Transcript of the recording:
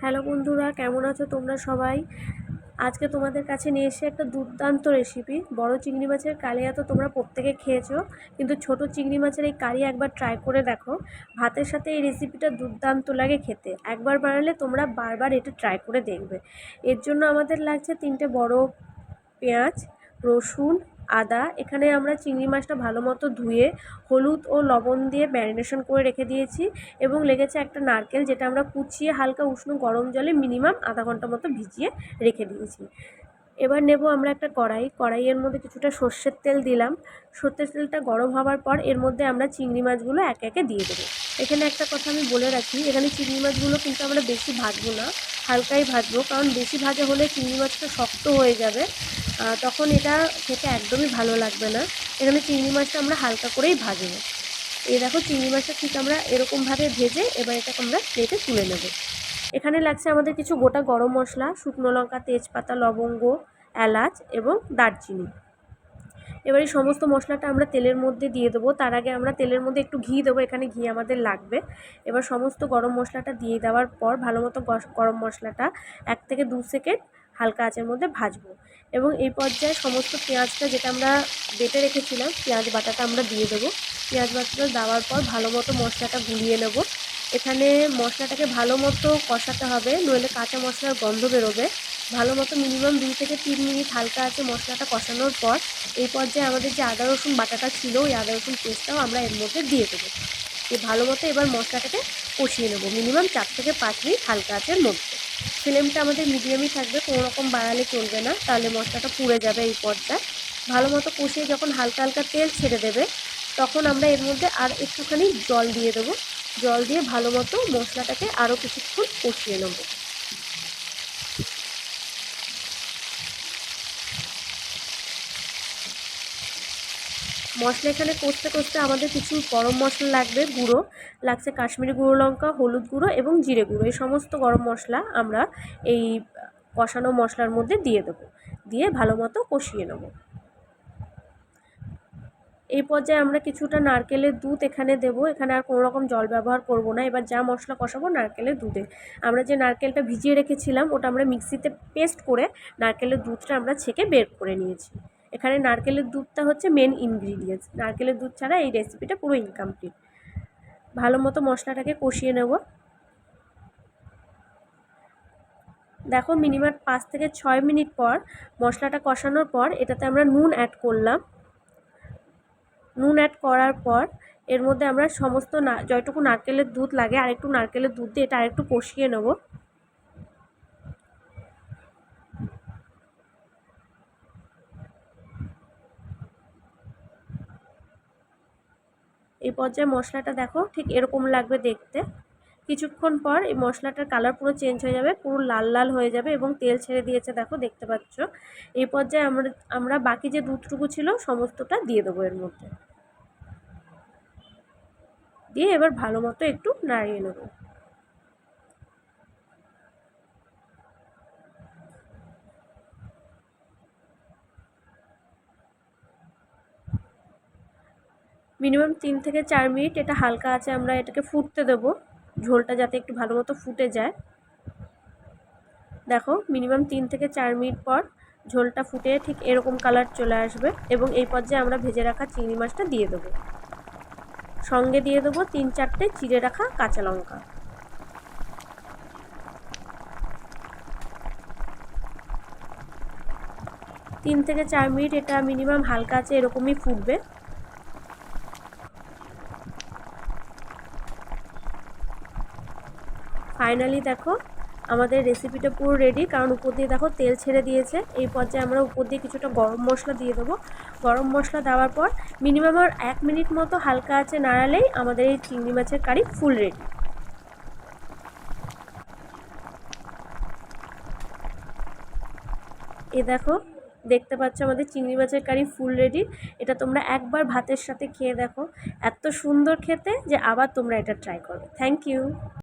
Hello বন্ধুরা, কেমন আছো তোমরা সবাই? আজকে তোমাদের কাছে নিয়ে এসে একটা দুর্দান্ত রেসিপি। বড় চিংড়ি মাছের কালিয়া তো তোমরা প্রত্যেকে খেয়েছো, কিন্তু ছোট চিংড়ি মাছের এই কালিয়া একবার ট্রাই করে দেখো। ভাতের সাথে এই রেসিপিটা দুর্দান্ত লাগে খেতে। একবার বানালে তোমরা বারবার এটা ট্রাই করে দেখবে। এর জন্য আমাদের লাগছে 3টে বড় পেঁয়াজ, রসুন, আদা। এখানে আমরা চিংড়ি মাছটা ভালো মতো ধুয়ে হলুদ ও লবণ দিয়ে ম্যারিনেশন করে রেখে দিয়েছি, এবং লেগেছে একটা নারকেল, যেটা আমরা কুচিয়ে হালকা উষ্ণ গরম জলে মিনিমাম আধা ঘন্টা মতো ভিজিয়ে রেখে দিয়েছি। এবার নেব আমরা একটা কড়াইয়ের মধ্যে কিছুটা সর্ষের তেল দিলাম। সর্ষের তেলটা গরম হওয়ার পর এর মধ্যে আমরা চিংড়ি মাছগুলো একে একে দিয়ে দেবো। এখানে একটা কথা আমি বলে রাখি, এখানে চিংড়ি মাছগুলো কিন্তু আমরা বেশি ভাজবো না, হালকাই ভাজবো, কারণ বেশি ভাজা হলে চিংড়ি মাছটা শক্ত হয়ে যাবে, তখন এটা খেতে একদমই ভালো লাগবে না। এখানে চিংড়ি মাছটা আমরা হালকা করেই ভাজবো। এই দেখো, চিংড়ি মাছটা ঠিক আমরা এরকমভাবে ভেজে এবার এটাকে আমরা প্লেটে তুলে নেব। এখানে লাগছে আমাদের কিছু গোটা গরম মশলা, শুকনো লঙ্কা, তেজপাতা, লবঙ্গ, এলাচ এবং দারচিনি। এবার এই সমস্ত মশলাটা আমরা তেলের মধ্যে দিয়ে দেবো। তার আগে আমরা তেলের মধ্যে একটু ঘি দেবো, এখানে ঘি আমাদের লাগবে। এবার সমস্ত গরম মশলাটা দিয়ে দেওয়ার পর ভালো মতো গরম মশলাটা 1 থেকে 2 সেকেন্ড হালকা আঁচের মধ্যে ভাজবো, এবং এই পর্যায়ে সমস্ত পেঁয়াজটা, যেটা আমরা বেটে রেখেছিলাম, পেঁয়াজ বাটাটা আমরা দিয়ে দেবো। পেঁয়াজ বাটাটা দেওয়ার পর ভালো মতো মশলাটা গুলিয়ে নেব। এখানে মশলাটাকে ভালো মতো কষাতে হবে, নইলে কাঁচা মশলার গন্ধ বেরোবে। ভালো মতো মিনিমাম 2 থেকে 3 মিনিট হালকা আছে মশলাটা কষানোর পর এই পর্যায়ে আমাদের যে আদা রসুন বাটাটা ছিল, ওই আদা রসুন পেস্টটাও আমরা এর মধ্যে দিয়ে দেবো। ভালো মতো এবার মশলাটাকে কষিয়ে নেবো মিনিমাম 4 থেকে 5 মিনিট হালকা আঁচের মধ্যে। ফ্লেমটা আমাদের মিডিয়ামই থাকবে, কোনো রকম বাড়ালে চলবে না, তাহলে মশলাটা পুড়ে যাবে। এই পর্যায়ে ভালো মতো কষিয়ে যখন হালকা হালকা তেল ছেড়ে দেবে, তখন আমরা এর মধ্যে আর একটুখানি জল দিয়ে দেবো। জল দিয়ে ভালো মতো মশলাটাকে আরও কিছুক্ষণ কষিয়ে নেবো। মশলা এখানে কষতে কষতে আমাদের কিছু গরম মশলা লাগবে, গুঁড়ো লাগছে, কাশ্মীরি গুঁড়ো লঙ্কা, হলুদ গুঁড়ো এবং জিরে গুঁড়ো। এই সমস্ত গরম মশলা আমরা এই কষানো মশলার মধ্যে দিয়ে দেবো, দিয়ে ভালো মতো কষিয়ে নেব। এই পর্যায়ে আমরা কিছুটা নারকেলের দুধ এখানে দেবো। এখানে আর কোনো রকম জল ব্যবহার করব না। এবার যা মশলা কষাবো নারকেলের দুধে, আমরা যে নারকেলটা ভিজিয়ে রেখেছিলাম ওটা আমরা মিক্সিতে পেস্ট করে নারকেলের দুধটা আমরা ছেঁকে বের করে নিয়েছি। এখানে নারকেলের দুধটা হচ্ছে মেন ইনগ্রিডিয়েন্টস, নারকেলের দুধ ছাড়া এই রেসিপিটা পুরো ইনকমপ্লিট। ভালো মতো মশলাটাকে কষিয়ে নেব। দেখো, মিনিমাম 5 থেকে 6 মিনিট পর মশলাটা কষানোর পর এটাতে আমরা নুন অ্যাড করলাম। নুন অ্যাড করার পর এর মধ্যে আমরা সমস্ত যতটুকু নারকেলের দুধ লাগে আরেকটু নারকেলের দুধ দিয়ে এটা আরেকটু কষিয়ে নেব। এই পর্যায়ে মশলাটা দেখো ঠিক এরকম লাগবে দেখতে। কিছুক্ষণ পর এই মশলাটার কালার পুরো চেঞ্জ হয়ে যাবে, পুরো লাল লাল হয়ে যাবে এবং তেল ছেড়ে দিয়েছে, দেখো দেখতে পাচ্ছ। এই পর্যায়ে আমরা বাকি যে দুধটুকু ছিল সমস্তটা দিয়ে দেবো এর মধ্যে, দিয়ে এবার ভালো মতো একটু নাড়িয়ে নেব। মিনিমাম 3 থেকে 4 মিনিট এটা হালকা আছে আমরা এটাকে ফুটতে দেবো, ঝোলটা যাতে একটু ভালো মতো ফুটে যায়। দেখো, মিনিমাম 3 থেকে 4 মিনিট পর ঝোলটা ফুটে ঠিক এরকম কালার চলে আসবে, এবং এই পর্যায়ে আমরা ভেজে রাখা চিংড়ি মাছটা দিয়ে দেবো। সঙ্গে দিয়ে দেবো 3-4টে চিড়ে রাখা কাঁচা লঙ্কা। তিন থেকে 4 মিনিট এটা মিনিমাম হালকা আছে এরকমই ফুটবে। ফাইনালি দেখো, আমাদের রেসিপিটা পুরো রেডি, কারণ উপর দিয়ে দেখো তেল ছেড়ে দিয়েছে। এই পর্যায়ে আমরা উপর দিয়ে কিছুটা গরম মশলা দিয়ে দেবো। গরম মশলা দেওয়ার পর মিনিমাম আর 1 মিনিট মতো হালকা আছে নাড়ালেই আমাদের এই চিংড়ি মাছের কারি ফুল রেডি। এই দেখো, দেখতে পাচ্ছ আমাদের চিংড়ি মাছের কারি ফুল রেডি। এটা তোমরা একবার ভাতের সাথে খেয়ে দেখো, এত সুন্দর খেতে যে আবার তোমরা এটা ট্রাই করো। Thank you.